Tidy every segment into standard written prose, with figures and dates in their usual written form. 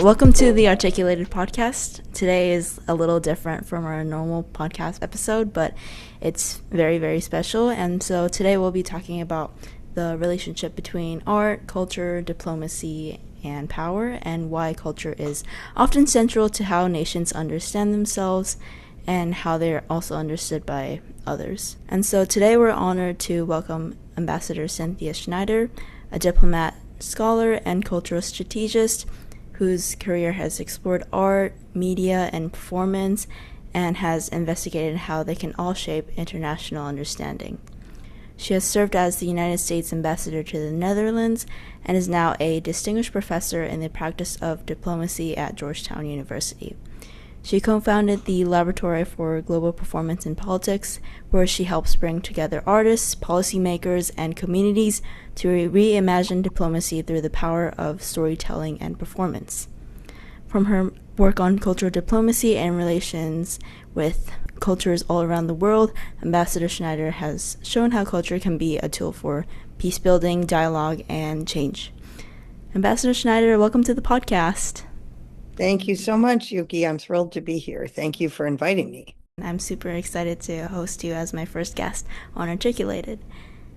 Welcome to the Articulated Podcast. Today is a little different from our normal podcast episode, but it's very, very special. And so today we'll be talking about the relationship between art, culture, diplomacy, and power, and why culture is often central to how nations understand themselves and how they're also understood by others. And so today we're honored to welcome Ambassador Schneider, a diplomat, scholar, and cultural strategist whose career has explored art, media, and performance, and has investigated how they can all shape international understanding. She has served as the United States Ambassador to the Netherlands and is now a distinguished professor in the practice of diplomacy at Georgetown University. She co-founded the Laboratory for Global Performance in Politics, where she helps bring together artists, policymakers, and communities to reimagine diplomacy through the power of storytelling and performance. From her work on cultural diplomacy and relations with cultures all around the world, Ambassador Schneider has shown how culture can be a tool for peace building, dialogue, and change. Ambassador Schneider, welcome to the podcast. Thank you so much, Yuki. I'm thrilled to be here. Thank you for inviting me. I'm super excited to host you as my first guest on Articulated.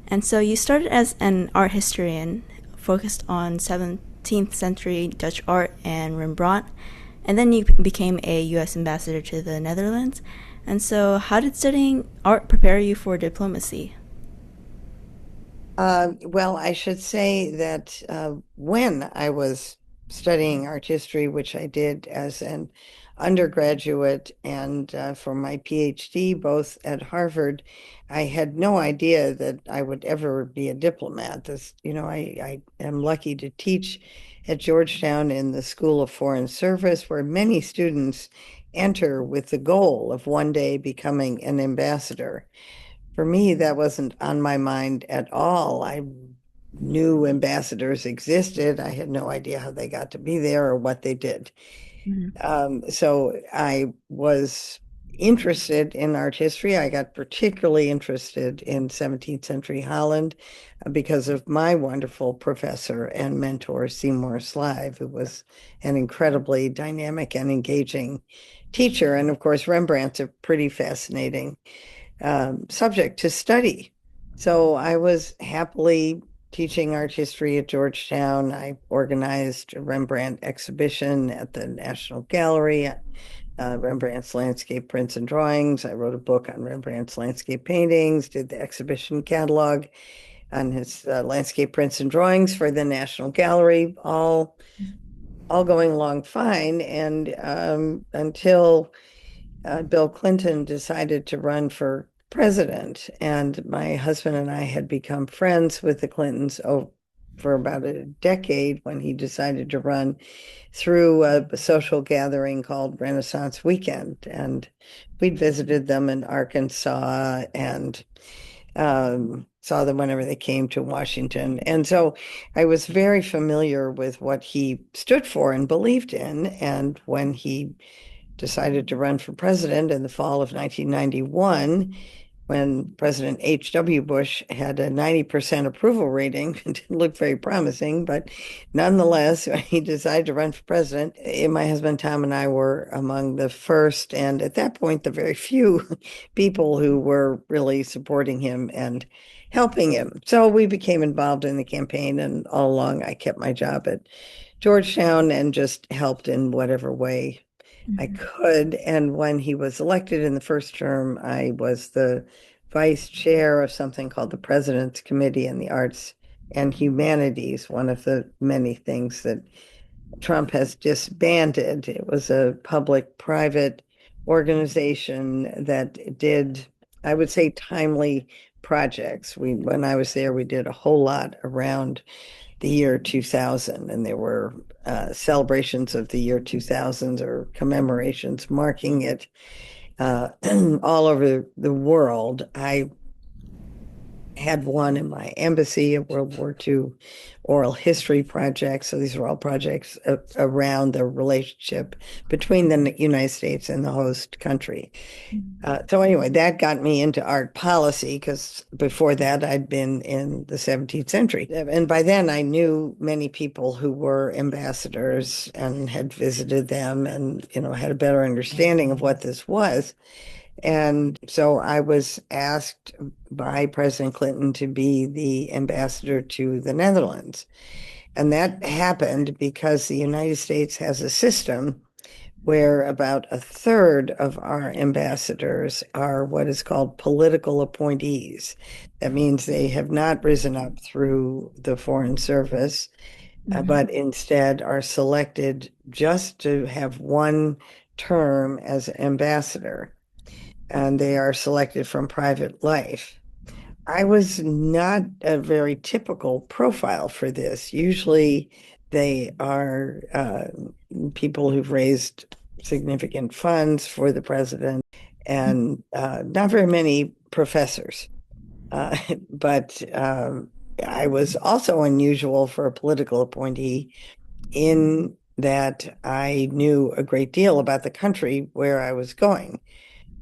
And so you started as an art historian focused on 17th century Dutch art and Rembrandt, and then you became a U.S. ambassador to the Netherlands. And so how did studying art prepare you for diplomacy? Well, I should say that when I was studying art history, which I did as an undergraduate and for my PhD, both at Harvard, I had no idea that I would ever be a diplomat. I am lucky to teach at Georgetown in the School of Foreign Service, where many students enter with the goal of one day becoming an ambassador. For me, that wasn't on my mind at all. I knew ambassadors existed. I had no idea how they got to be there or what they did. So I was interested in art history. I got particularly interested in 17th century Holland because of my wonderful professor and mentor, Seymour Slive, who was an incredibly dynamic and engaging teacher. And of course, Rembrandt's a pretty fascinating subject to study. So I was happily teaching art history at Georgetown. I organized a Rembrandt exhibition at the National Gallery, Rembrandt's landscape prints and drawings. I wrote a book on Rembrandt's landscape paintings, did the exhibition catalog on his landscape prints and drawings for the National Gallery, all going along fine. And until Bill Clinton decided to run for president, and my husband and I had become friends with the Clintons for about a decade when he decided to run through a social gathering called Renaissance Weekend. And we'd visited them in Arkansas and saw them whenever they came to Washington. And so I was very familiar with what he stood for and believed in. And when he decided to run for president in the fall of 1991, when President H.W. Bush had a 90% approval rating. It didn't look very promising, but nonetheless, when he decided to run for president, my husband Tom and I were among the first, and at that point, the very few people who were really supporting him and helping him. So we became involved in the campaign, and all along I kept my job at Georgetown and just helped in whatever way I could. And when he was elected in the first term, I was the vice chair of something called the President's Committee on the Arts and Humanities, one of the many things that Trump has disbanded. It was a public-private organization that did, I would say, timely projects. When I was there, we did a whole lot around the year 2000, and there were celebrations of the year 2000 or commemorations marking it all over the world. I had one in my embassy, a World War II oral history project. So these are all projects around the relationship between the United States and the host country. So anyway, that got me into art policy because before that I'd been in the 17th century. And by then I knew many people who were ambassadors and had visited them and, had a better understanding of what this was. And so I was asked by President Clinton to be the ambassador to the Netherlands. And that happened because the United States has a system where about a third of our ambassadors are what is called political appointees. That means they have not risen up through the Foreign Service, but instead are selected just to have one term as ambassador, and they are selected from private life. I was not a very typical profile for this. Usually they are people who've raised significant funds for the president and not very many professors. Uh, but I was also unusual for a political appointee in that I knew a great deal about the country where I was going.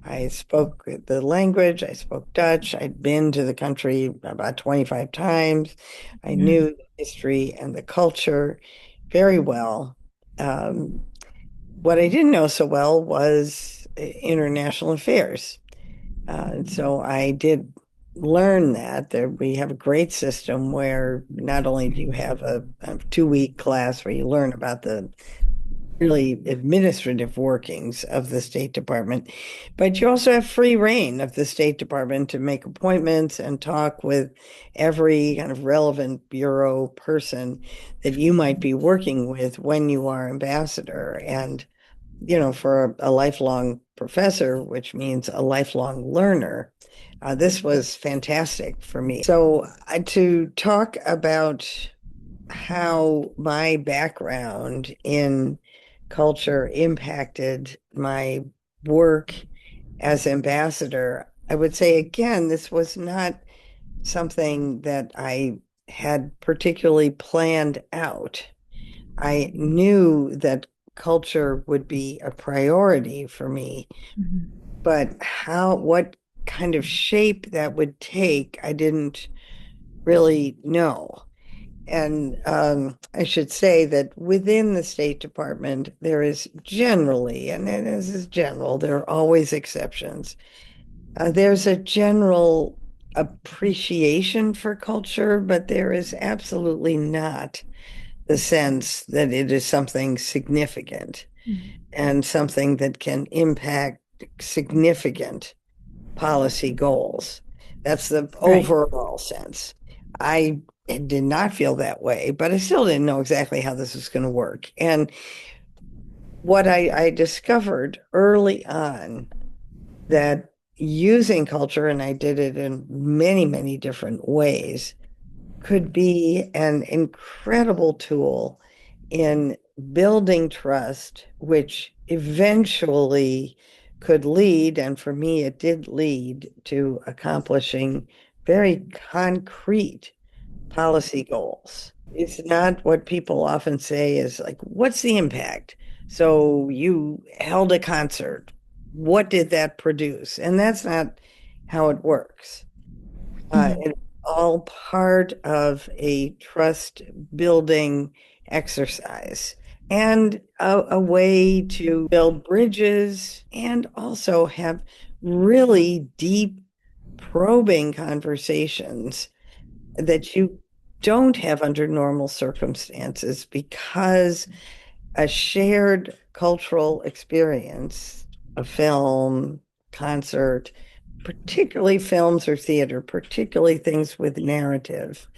I spoke the language, I spoke Dutch, I'd been to the country about 25 times. I knew the history and the culture very well. Um, what I didn't know so well was international affairs. So I did learn that there we have a great system where not only do you have a 2-week class where you learn about the really administrative workings of the State Department, but you also have free reign of the State Department to make appointments and talk with every kind of relevant bureau person that you might be working with when you are ambassador. And, for a lifelong professor, which means a lifelong learner, this was fantastic for me. So, to talk about how my background in culture impacted my work as ambassador, I would say again, this was not something that I had particularly planned out. I knew that culture would be a priority for me, but what kind of shape that would take, I didn't really know. And I should say that within the State Department, there is generally, and this is general, there are always exceptions. There's a general appreciation for culture, but there is absolutely not the sense that it is something significant and something that can impact significant policy goals. That's the Right. overall sense. I did not feel that way, but I still didn't know exactly how this was going to work. And what I discovered early on that using culture, and I did it in many, many different ways, could be an incredible tool in building trust, which eventually could lead, and for me, it did lead to accomplishing very concrete policy goals. It's not what people often say is like, what's the impact? So you held a concert. What did that produce? And that's not how it works. It's all part of a trust building exercise and a way to build bridges and also have really deep, probing conversations that you don't have under normal circumstances because a shared cultural experience, a film, concert, particularly films or theater, particularly things with narrative,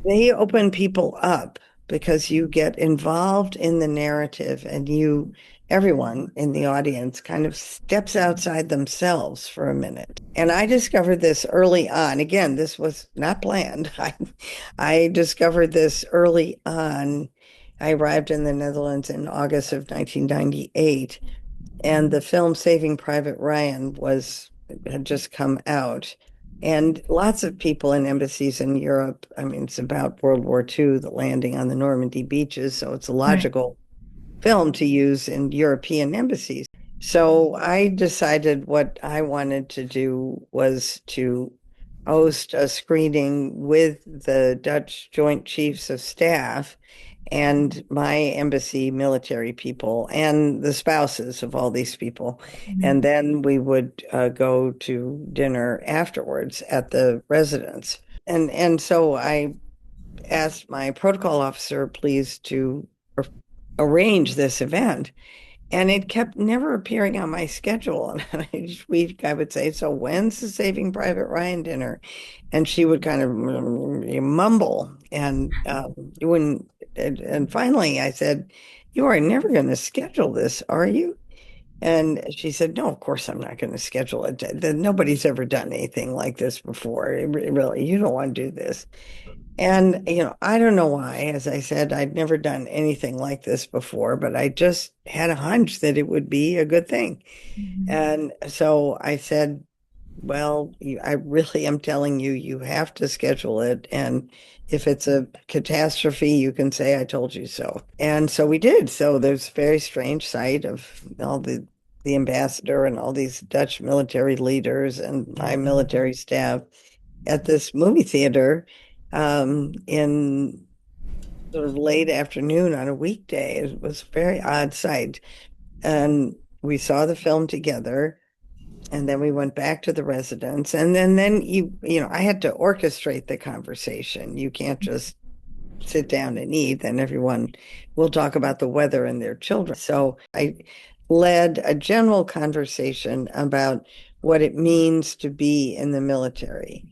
they open people up because you get involved in the narrative and everyone in the audience kind of steps outside themselves for a minute. And I discovered this early on. Again, this was not planned. I discovered this early on. I arrived in the Netherlands in August of 1998, and the film Saving Private Ryan had just come out. And lots of people in embassies in Europe, I mean, it's about World War II, the landing on the Normandy beaches, so it's a Right. logical film to use in European embassies. So I decided what I wanted to do was to host a screening with the Dutch Joint Chiefs of Staff and my embassy military people and the spouses of all these people. And Mhm. then we would go to dinner afterwards at the residence. And so I asked my protocol officer, please, to arrange this event. And it kept never appearing on my schedule. And each week I would say, so when's the Saving Private Ryan dinner? And she would kind of mumble. And you wouldn't. And finally I said, you are never going to schedule this, are you? And she said, no, of course I'm not going to schedule it. Nobody's ever done anything like this before. Really, you don't want to do this. And, I don't know why. As I said, I'd never done anything like this before, but I just had a hunch that it would be a good thing. Mhm. And so I said, well, I really am telling you, you have to schedule it. And if it's a catastrophe, you can say, I told you so. And so we did. So there's a very strange sight of all the ambassador and all these Dutch military leaders and my military staff at this movie theater in sort of late afternoon on a weekday. It was a very odd sight. And we saw the film together, and then we went back to the residence. And then I had to orchestrate the conversation. You can't just sit down and eat, then everyone will talk about the weather and their children. So I led a general conversation about what it means to be in the military,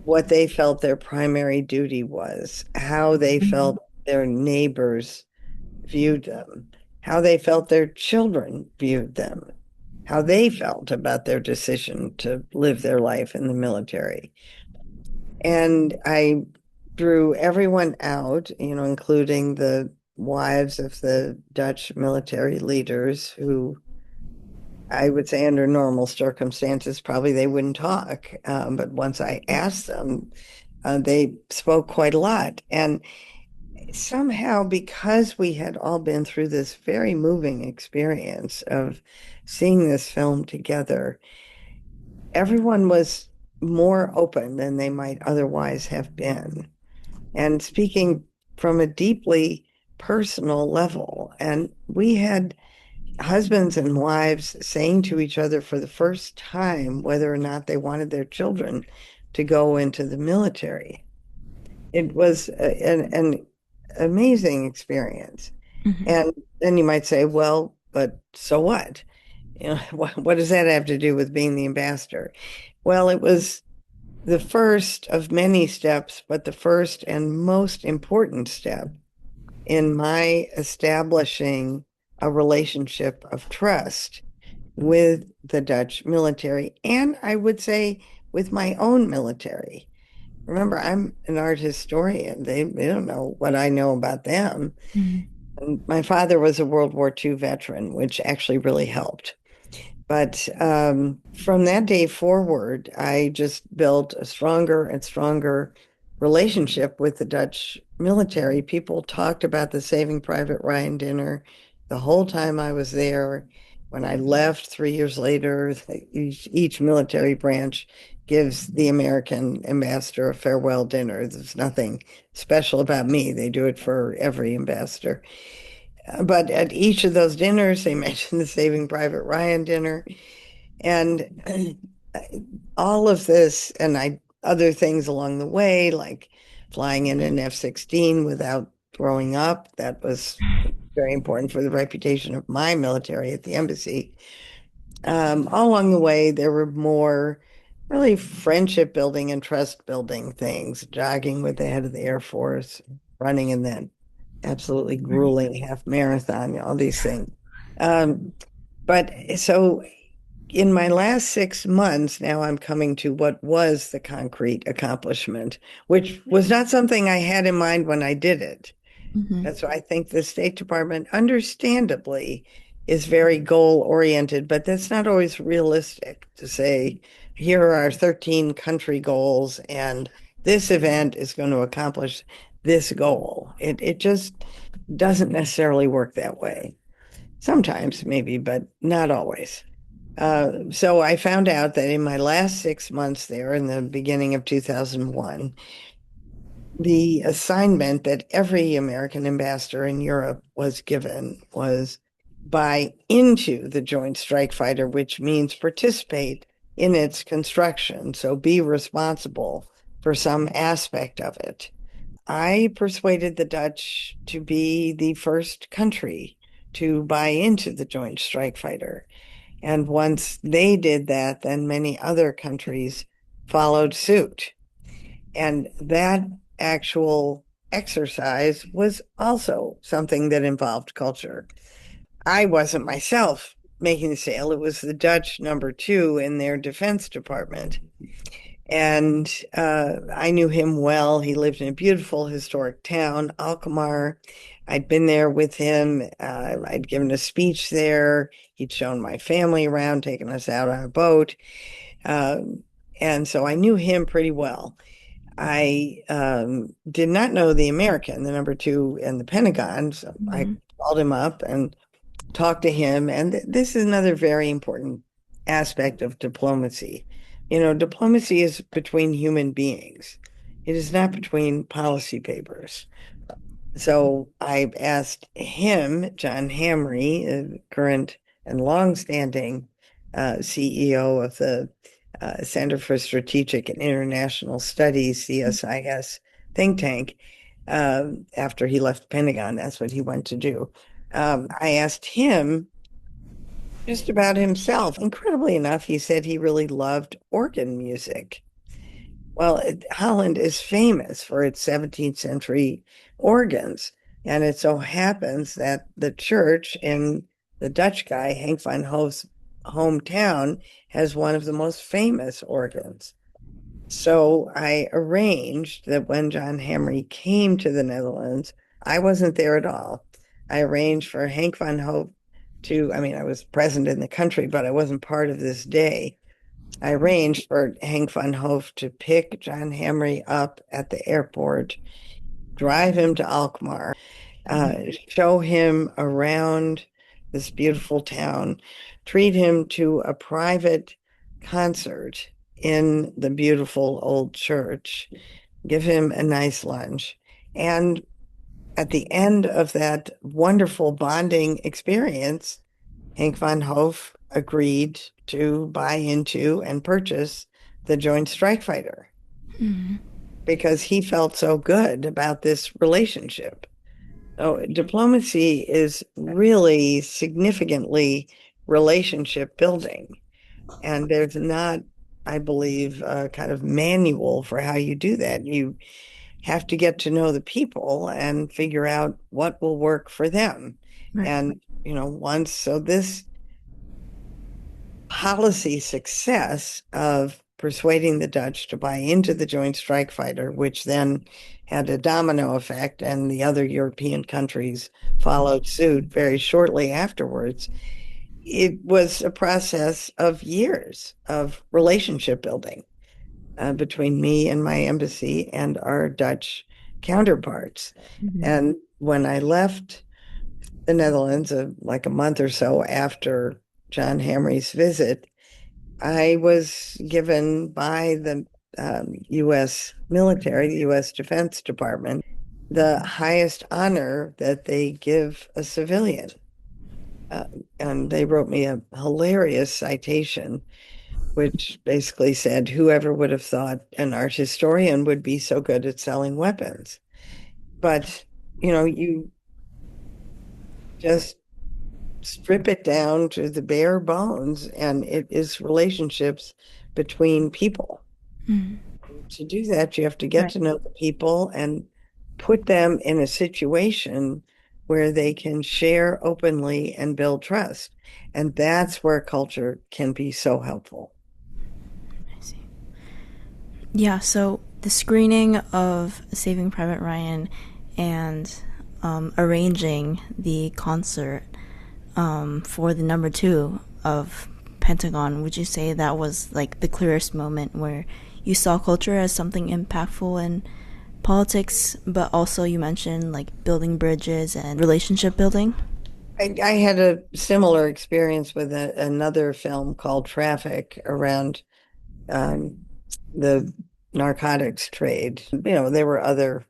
what they felt their primary duty was, how they Mhm. felt their neighbors viewed them, how they felt their children viewed them, how they felt about their decision to live their life in the military. And I drew everyone out, including the wives of the Dutch military leaders who I would say under normal circumstances, probably they wouldn't talk. But once I asked them, they spoke quite a lot. And somehow, because we had all been through this very moving experience of seeing this film together, everyone was more open than they might otherwise have been, and speaking from a deeply personal level. And we had husbands and wives saying to each other for the first time whether or not they wanted their children to go into the military. It was an amazing experience. Mhm. And then you might say, well, but so what? What does that have to do with being the ambassador? Well, it was the first of many steps, but the first and most important step in my establishing a relationship of trust with the Dutch military, and I would say with my own military. Remember, I'm an art historian. They don't know what I know about them. Mhm. And my father was a World War II veteran, which actually really helped. But from that day forward, I just built a stronger and stronger relationship with the Dutch military. People talked about the Saving Private Ryan dinner the whole time I was there. When I left 3 years later, each military branch gives the American ambassador a farewell dinner. There's nothing special about me. They do it for every ambassador. But at each of those dinners, they mentioned the Saving Private Ryan dinner. And all of this, and other things along the way, like flying in an F-16 without throwing up. That was very important for the reputation of my military at the embassy. All along the way, there were more really friendship building and trust building things, jogging with the head of the Air Force, running in that absolutely grueling half marathon, all these things. Um, but so in my last 6 months, now I'm coming to what was the concrete accomplishment, which was not something I had in mind when I did it. Mhm. That's why I think the State Department, understandably, is very goal oriented, but that's not always realistic to say here are our 13 country goals, and this event is going to accomplish this goal. It just doesn't necessarily work that way. Sometimes, maybe, but not always. So I found out that in my last 6 months there, in the beginning of 2001, the assignment that every American ambassador in Europe was given was buy into the Joint Strike Fighter, which means participate in its construction. So be responsible for some aspect of it. I persuaded the Dutch to be the first country to buy into the Joint Strike Fighter. And once they did that, then many other countries followed suit. And that actual exercise was also something that involved culture. I wasn't myself making the sale, it was the Dutch number two in their defense department. And I knew him well. He lived in a beautiful historic town, Alkmaar. I'd been there with him. I'd given a speech there. He'd shown my family around, taken us out on a boat. And so I knew him pretty well. I did not know the American, the number two in the Pentagon. So I Mm-hmm. called him up and talked to him. And this is another very important aspect of diplomacy. You know, diplomacy is between human beings. It is not between policy papers. So I asked him, John Hamre, current and longstanding CEO of the Center for Strategic and International Studies, CSIS think tank, after he left the Pentagon. That's what he went to do. I asked him just about himself. Incredibly enough, he said he really loved organ music. Well, Holland is famous for its 17th century organs. And it so happens that the church in the Dutch guy, Henk van Hoof's hometown, has one of the most famous organs. So I arranged that when John Hamre came to the Netherlands, I wasn't there at all. I arranged for Henk van Hoof to, I mean, I was present in the country, but I wasn't part of this day. I arranged for Henk van Hoof to pick John Hamre up at the airport, drive him to Alkmaar, show him around this beautiful town, treat him to a private concert in the beautiful old church, give him a nice lunch. And at the end of that wonderful bonding experience, Henk van Hoof agreed to buy into and purchase the Joint Strike Fighter Mm-hmm. because he felt so good about this relationship. So diplomacy is really significantly relationship building. And there's not, I believe, a kind of manual for how you do that. You have to get to know the people and figure out what will work for them. Right. And, so this policy success of persuading the Dutch to buy into the Joint Strike Fighter, which then had a domino effect, and the other European countries followed suit very shortly afterwards. It was a process of years of relationship building between me and my embassy and our Dutch counterparts. Mm-hmm. And when I left the Netherlands, like a month or so after John Hamre's visit, I was given by the U.S. military, the U.S. Defense Department, the highest honor that they give a civilian. And they wrote me a hilarious citation, which basically said, whoever would have thought an art historian would be so good at selling weapons? But, you just strip it down to the bare bones, and it is relationships between people. Mm-hmm. To do that, you have to get Right. to know the people and put them in a situation where they can share openly and build trust. And that's where culture can be so helpful. I see. Yeah, so the screening of Saving Private Ryan and arranging the concert for the number two of Pentagon, would you say that was like the clearest moment where you saw culture as something impactful in politics, but also you mentioned like building bridges and relationship building? I had a similar experience with another film called Traffic around um, the narcotics trade. There were other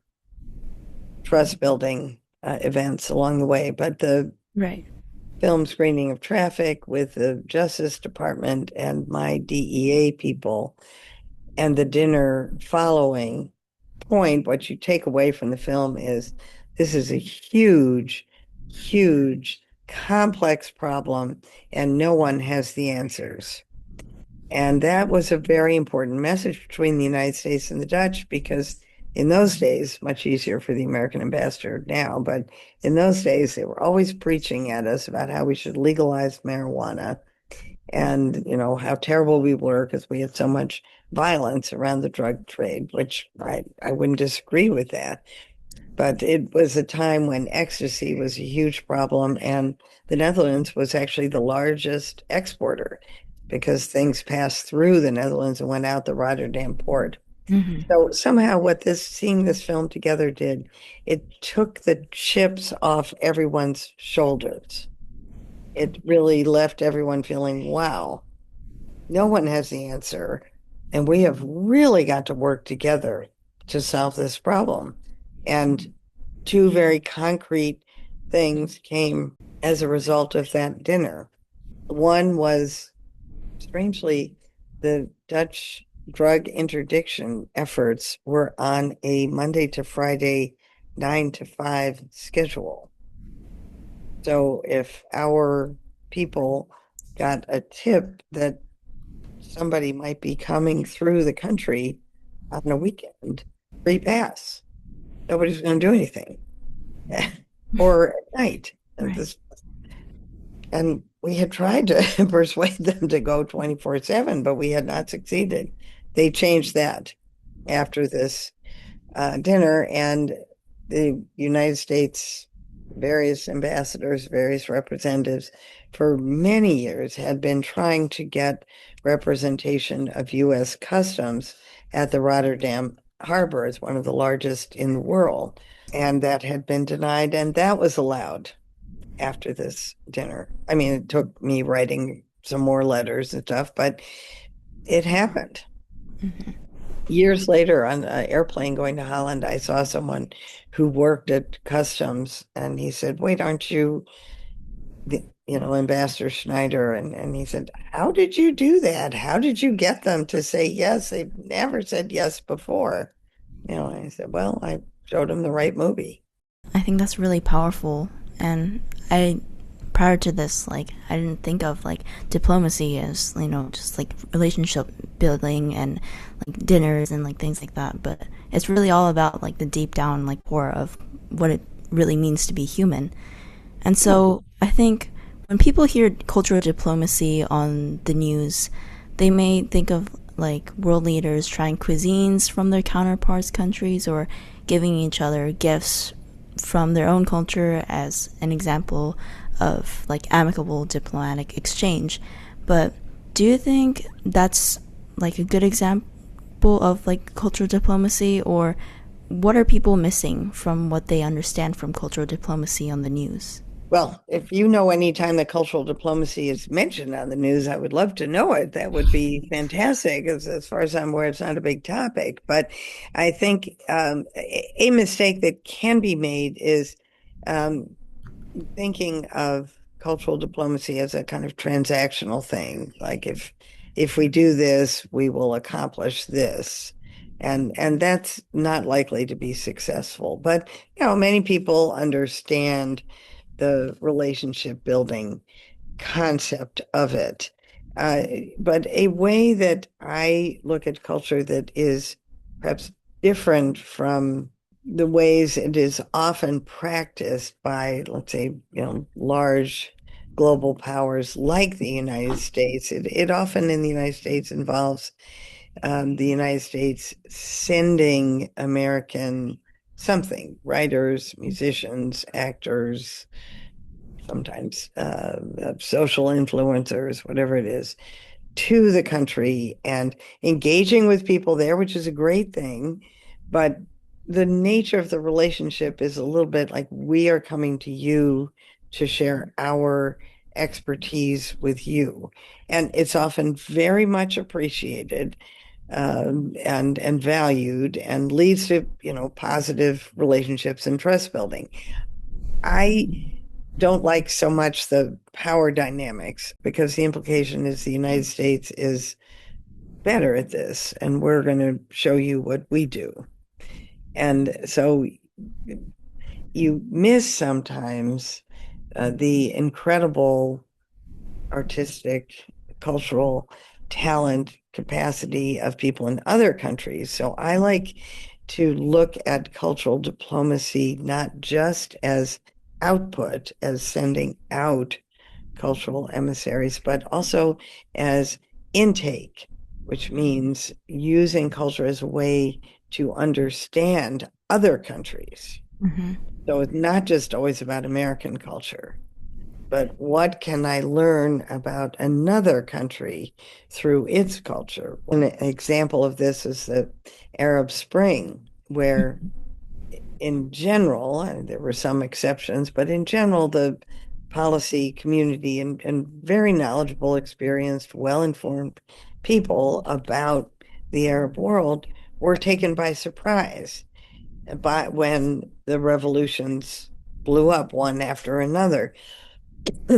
trust building events along the way, but the Right. film screening of Traffic with the Justice Department and my DEA people and the dinner following point, what you take away from the film is this is a huge, huge, complex problem, and no one has the answers. And that was a very important message between the United States and the Dutch because in those days, much easier for the American ambassador now, but in those days, they were always preaching at us about how we should legalize marijuana and, how terrible we were because we had so much violence around the drug trade, which I wouldn't disagree with that. But it was a time when ecstasy was a huge problem, and the Netherlands was actually the largest exporter because things passed through the Netherlands and went out the Rotterdam port. Mm-hmm. So somehow what seeing this film together did, it took the chips off everyone's shoulders. It really left everyone feeling, wow, no one has the answer. And we have really got to work together to solve this problem. And two very concrete things came as a result of that dinner. One was, strangely, the Dutch drug interdiction efforts were on a Monday to Friday, 9 to 5 schedule. So if our people got a tip that somebody might be coming through the country on a weekend, free pass. Nobody's going to do anything. Or at night. And Right. this, and we had tried to persuade them to go 24/7, but we had not succeeded. They changed that after this dinner, and the United States, various ambassadors, various representatives, for many years had been trying to get representation of U.S. customs at the Rotterdam harbor as one of the largest in the world. And that had been denied, and that was allowed after this dinner. I mean, it took me writing some more letters and stuff, but it happened. Mm-hmm. Years later, on an airplane going to Holland, I saw someone who worked at customs, and he said, "Wait, aren't you Ambassador Schneider?" And he said, "How did you do that? How did you get them to say yes? They've never said yes before." And I said, "Well, I showed them the right movie." I think that's really powerful. And I, prior to this, like, I didn't think of like diplomacy as, just like relationship building and like dinners and like things like that. But it's really all about like the deep down, like, core of what it really means to be human. And so I think when people hear cultural diplomacy on the news, they may think of like world leaders trying cuisines from their counterparts' countries or giving each other gifts from their own culture as an example of like amicable diplomatic exchange. But do you think that's like a good example of like cultural diplomacy, or what are people missing from what they understand from cultural diplomacy on the news? Well, if you know any time that cultural diplomacy is mentioned on the news, I would love to know it. That would be fantastic. As far as I'm aware, it's not a big topic. But I think a mistake that can be made is um, thinking of cultural diplomacy as a kind of transactional thing. Like if we do this, we will accomplish this. And that's not likely to be successful. But many people understand the relationship building concept of it. Uh, but a way that I look at culture that is perhaps different from the ways it is often practiced by, let's say, large global powers like the United States. It often in the United States involves the United States sending American something, writers, musicians, actors, sometimes social influencers, whatever it is, to the country and engaging with people there, which is a great thing. But the nature of the relationship is a little bit like we are coming to you to share our expertise with you. And it's often very much appreciated and valued and leads to, positive relationships and trust building. I don't like so much the power dynamics because the implication is the United States is better at this and we're going to show you what we do. And so you miss sometimes the incredible artistic, cultural talent, capacity of people in other countries. So I like to look at cultural diplomacy not just as output, as sending out cultural emissaries, but also as intake, which means using culture as a way to understand other countries. Mm-hmm. So it's not just always about American culture, but what can I learn about another country through its culture? An example of this is the Arab Spring, where in general, and there were some exceptions, but in general, the policy community and very knowledgeable, experienced, well-informed people about the Arab world were taken by surprise by when the revolutions blew up one after another,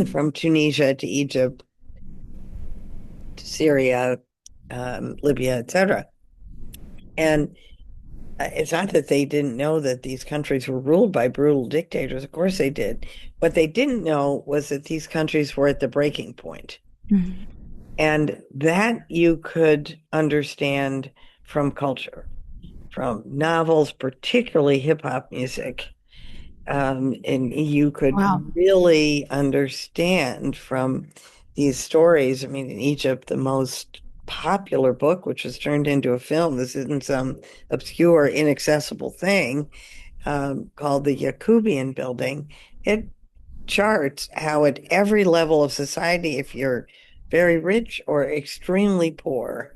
from Tunisia to Egypt to Syria, Libya, etc. And it's not that they didn't know that these countries were ruled by brutal dictators. Of course they did. What they didn't know was that these countries were at the breaking point. Mm-hmm. And that you could understand from culture, from novels, particularly hip hop music. And you could Wow. really understand from these stories. I mean, in Egypt, the most popular book, which was turned into a film, this isn't some obscure, inaccessible thing, called the Yakubian Building. It charts how at every level of society, if you're very rich or extremely poor,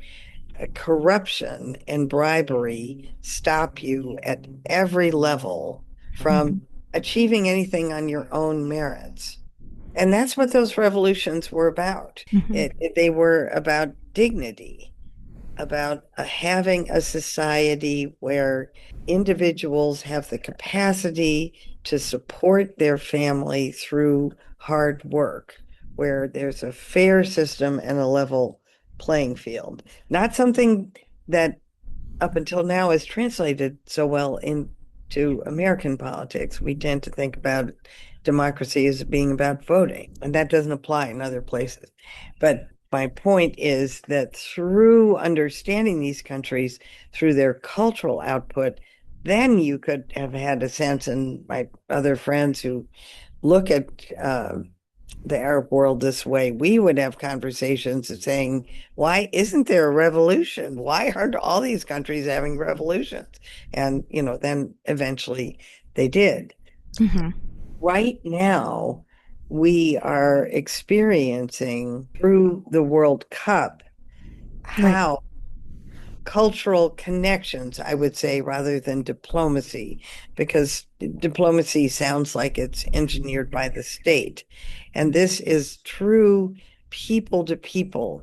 corruption and bribery stop you at every level Mm-hmm. from achieving anything on your own merits. And that's what those revolutions were about. Mm-hmm. They were about dignity, about having a society where individuals have the capacity to support their family through hard work, where there's a fair system and a level playing field. Not something that up until now is translated so well into American politics. We tend to think about democracy as being about voting, and that doesn't apply in other places. But my point is that through understanding these countries, through their cultural output, then you could have had a sense, and my other friends who look at the Arab world this way, we would have conversations saying, why isn't there a revolution? Why aren't all these countries having revolutions? And, then eventually they did. Mm-hmm. Right now, we are experiencing through the World Cup Right. how cultural connections, I would say, rather than diplomacy, because diplomacy sounds like it's engineered by the state. And this is true people to people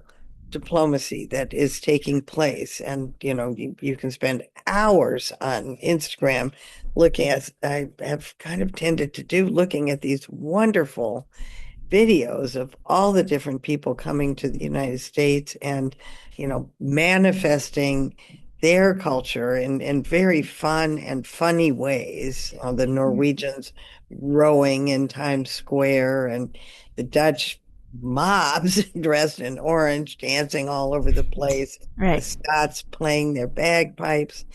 diplomacy that is taking place. And, you can spend hours on Instagram looking at, I have kind of tended to do, looking at these wonderful videos of all the different people coming to the United States and, manifesting their culture in very fun and funny ways. The Norwegians rowing in Times Square and the Dutch mobs dressed in orange dancing all over the place, the Right. Scots playing their bagpipes.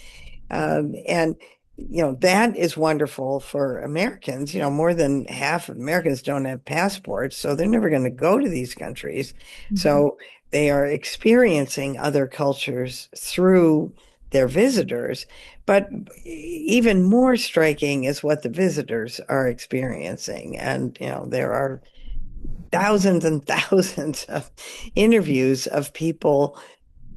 And that is wonderful for Americans. More than half of Americans don't have passports, so they're never going to go to these countries. Mm-hmm. So they are experiencing other cultures through their visitors, but even more striking is what the visitors are experiencing. And, there are thousands and thousands of interviews of people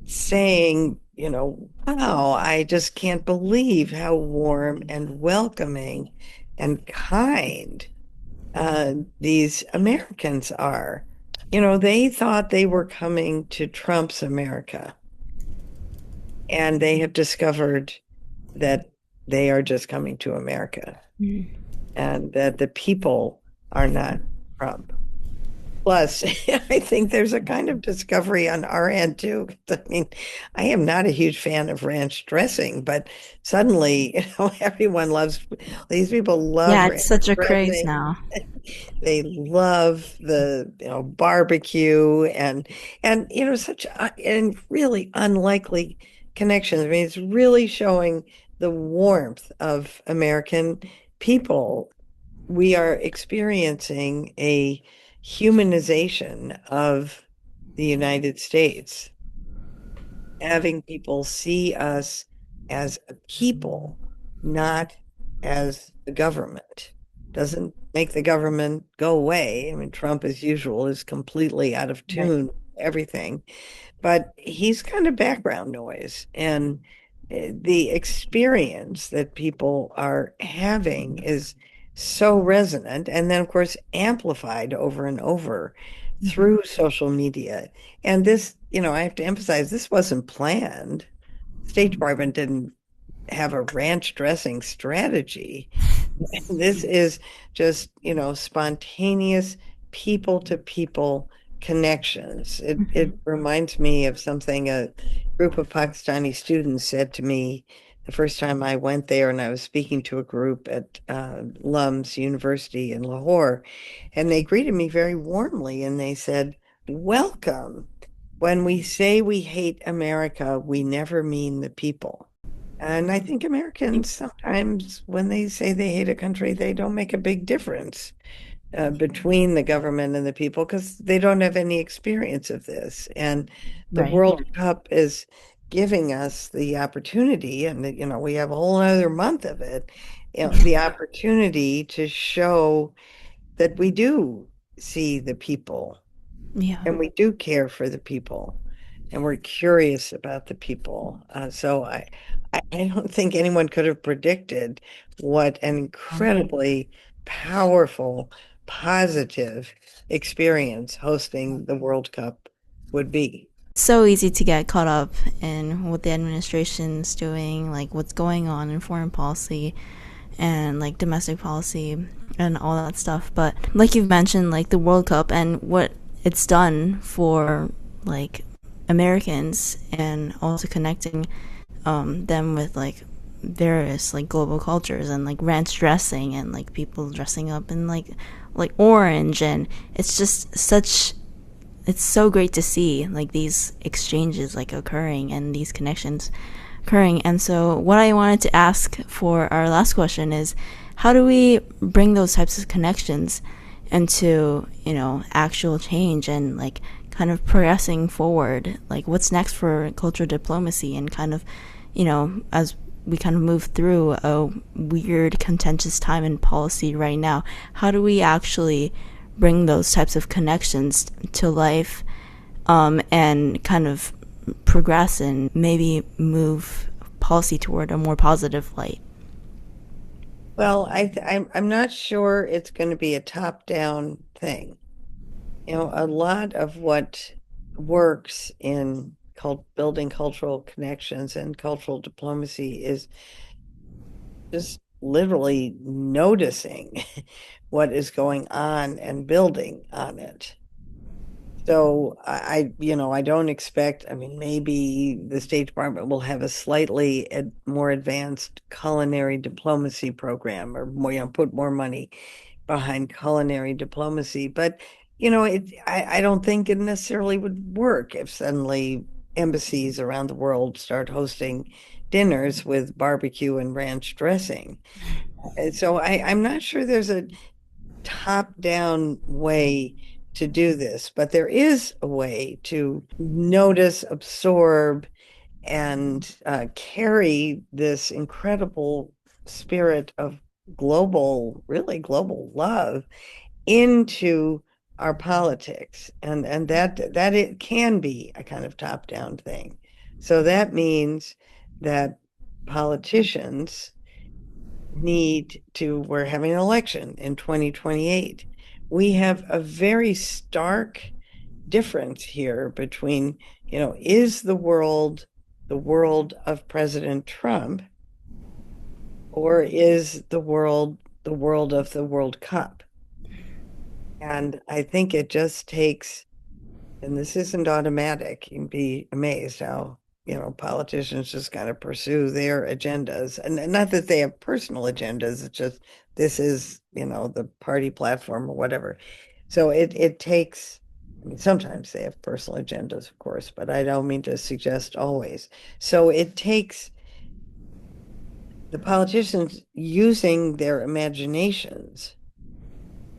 saying, wow, I just can't believe how warm and welcoming and kind these Americans are. They thought they were coming to Trump's America, and they have discovered that they are just coming to America Mm. and that the people are not Trump. Plus, I think there's a kind of discovery on our end too. I mean, I am not a huge fan of ranch dressing, but suddenly, everyone loves, these people love Yeah, it's ranch such a craze dressing. now. They love the, barbecue and such and really unlikely connections. I mean, it's really showing the warmth of American people. We are experiencing a humanization of the United States, having people see us as a people, not as the government. Doesn't make the government go away. I mean, Trump, as usual, is completely out of Right. tune, with everything, but he's kind of background noise. And the experience that people are having is so resonant. And then, of course, amplified over and over Mhm. through social media. And this, I have to emphasize, this wasn't planned. State Department didn't have a ranch dressing strategy. This is just, spontaneous people to people connections. It Mhm. reminds me of something a group of Pakistani students said to me the first time I went there, and I was speaking to a group at Lum's University in Lahore, and they greeted me very warmly and they said, "Welcome. When we say we hate America, we never mean the people." And I think Americans sometimes, when they say they hate a country, they don't make a big difference between the government and the people because they don't have any experience of this. And the Right. World Cup is giving us the opportunity, and we have a whole other month of it, the opportunity to show that we do see the people Yeah. and we do care for the people and we're curious about the people. So I don't think anyone could have predicted what an incredibly powerful, positive experience hosting the World Cup would be. So easy to get caught up in what the administration's doing, like what's going on in foreign policy and like domestic policy and all that stuff. But like you've mentioned, like the World Cup and what it's done for like Americans and also connecting them with like various like global cultures and like ranch dressing and like people dressing up in like orange, and it's just such, it's so great to see like these exchanges like occurring and these connections occurring. And so what I wanted to ask for our last question is, how do we bring those types of connections into, actual change and like kind of progressing forward? Like what's next for cultural diplomacy and kind of, as we kind of move through a weird contentious time in policy right now, how do we actually bring those types of connections to life, and kind of progress and maybe move policy toward a more positive light? Well, I'm not sure it's going to be a top-down thing. A lot of what works in building cultural connections and cultural diplomacy is just literally noticing what is going on and building on it. So I don't expect, I mean, maybe the State Department will have a slightly more advanced culinary diplomacy program or more, put more money behind culinary diplomacy. But, I don't think it necessarily would work if suddenly embassies around the world start hosting dinners with barbecue and ranch dressing. And so I'm not sure there's a top-down way to do this, but there is a way to notice, absorb, and carry this incredible spirit of really global love into our politics, and that it can be a kind of top-down thing. So that means that politicians we're having an election in 2028. We have a very stark difference here between, is the world of President Trump, or is the world of the World Cup? And I think it just takes, and this isn't automatic. You can be amazed how, politicians just kind of pursue their agendas. And not that they have personal agendas, it's just this is, the party platform or whatever. So it takes, I mean, sometimes they have personal agendas, of course, but I don't mean to suggest always. So it takes the politicians using their imaginations,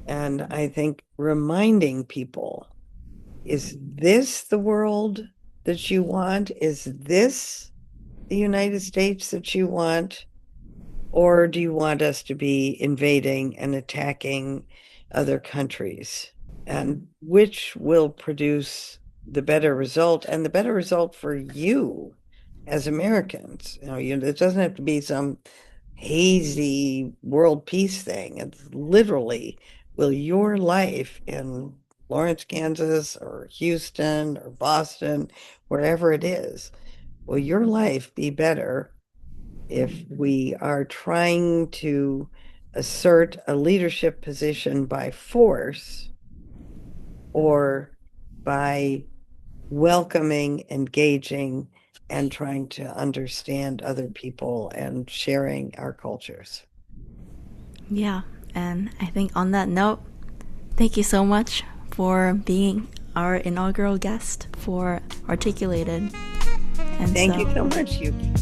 and I think reminding people, is this the world that you want? Is this the United States that you want? Or do you want us to be invading and attacking other countries? And which will produce the better result, and the better result for you as Americans? It doesn't have to be some hazy world peace thing. It's literally, will your life in Lawrence, Kansas, or Houston, or Boston, wherever it is, will your life be better if we are trying to assert a leadership position by force, or by welcoming, engaging, and trying to understand other people and sharing our cultures? Yeah, and I think on that note, thank you so much for being our inaugural guest for Articulated. And Thank you so much, Yuki.